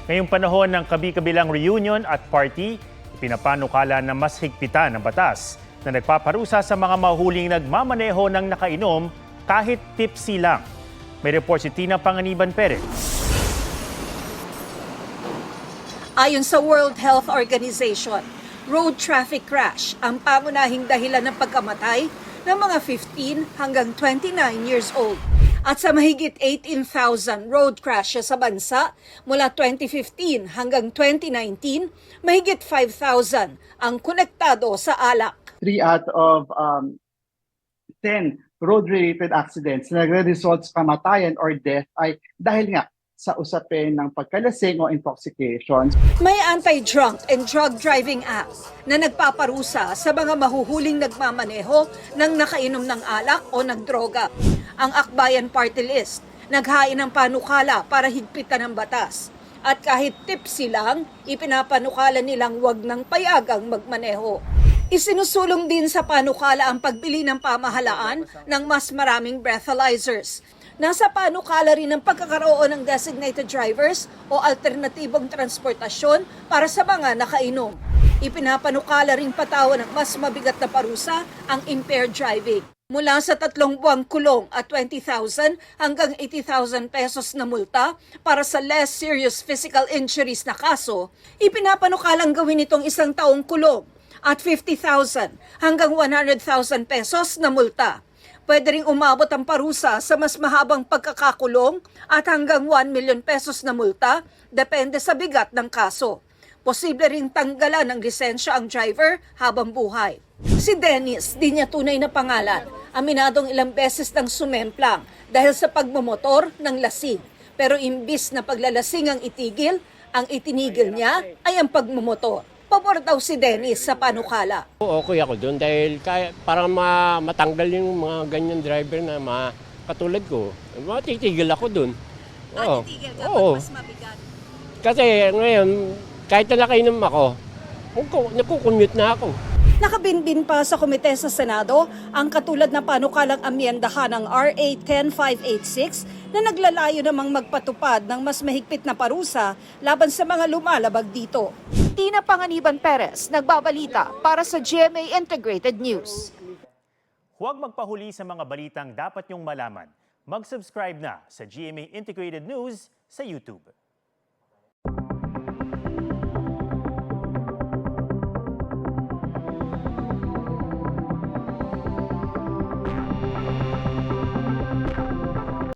Ngayong panahon ng kabi-kabilang reunion at party, ipinapanukala na mas higpitan ang batas na nagpaparusa sa mga mahuhuling nagmamaneho ng nakainom kahit tipsy lang. May report si Tina Panganiban Perez. Ayon sa World Health Organization, road traffic crash ang pangunahing dahilan ng pagkamatay ng mga 15 hanggang 29 years old. At sa mahigit 18,000 road crashes sa bansa mula 2015 hanggang 2019, mahigit 5,000 ang konektado sa alak. 3 out of 10 road-related accidents na nagre-result sa kamatayan or death ay dahil nga sa usapin ng pagkalasing o intoxication. May Anti-Drunk and Drug Driving Act na nagpaparusa sa mga mahuhuling nagmamaneho ng nakainom ng alak o ng droga. Ang Akbayan Party List naghain ng panukala para higpitan ang batas. At kahit tipsy lang, ipinapanukala nilang wag ng payagang magmaneho. Isinusulong din sa panukala ang pagbili ng pamahalaan ng mas maraming breathalyzers. Nasa panukala rin ang pagkakaroon ng designated drivers o alternatibong transportasyon para sa mga nakainom. Ipinapanukala rin patawan ng mas mabigat na parusa ang impaired driving. Mula sa 3 buwang kulong at 20,000 hanggang 80,000 pesos na multa para sa less serious physical injuries na kaso, ipinapanukalang gawin itong 1 taong kulong at 50,000 hanggang 100,000 pesos na multa. Pwede ring umabot ang parusa sa mas mahabang pagkakakulong at hanggang 1 million pesos na multa, depende sa bigat ng kaso. Posible ring tanggalan ng lisensya ang driver habang buhay. Si Dennis, di niya tunay na pangalan, aminadong ilang beses nang sumemplang dahil sa pagmumotor ng lasing. Pero imbis na paglalasing ang itigil, ang itinigil niya ay ang pagmumotor. Pabor daw si Dennis sa panukala. Okay ako doon dahil para matanggal yung mga ganyan driver na katulad ko, matitigil ako doon. Titigil ka Oo. mas mabigat. Kasi ngayon, kahit na nakainom ako, nakukommute na ako. Nakabinbin pa sa komite sa Senado ang katulad na panukalang amyendahan ng RA 10586 na naglalayo namang magpatupad ng mas mahigpit na parusa laban sa mga lumalabag dito. Tina Panganiban Perez, nagbabalita para sa GMA Integrated News. Huwag magpahuli sa mga balitang dapat niyong malaman. Mag-subscribe na sa GMA Integrated News sa YouTube.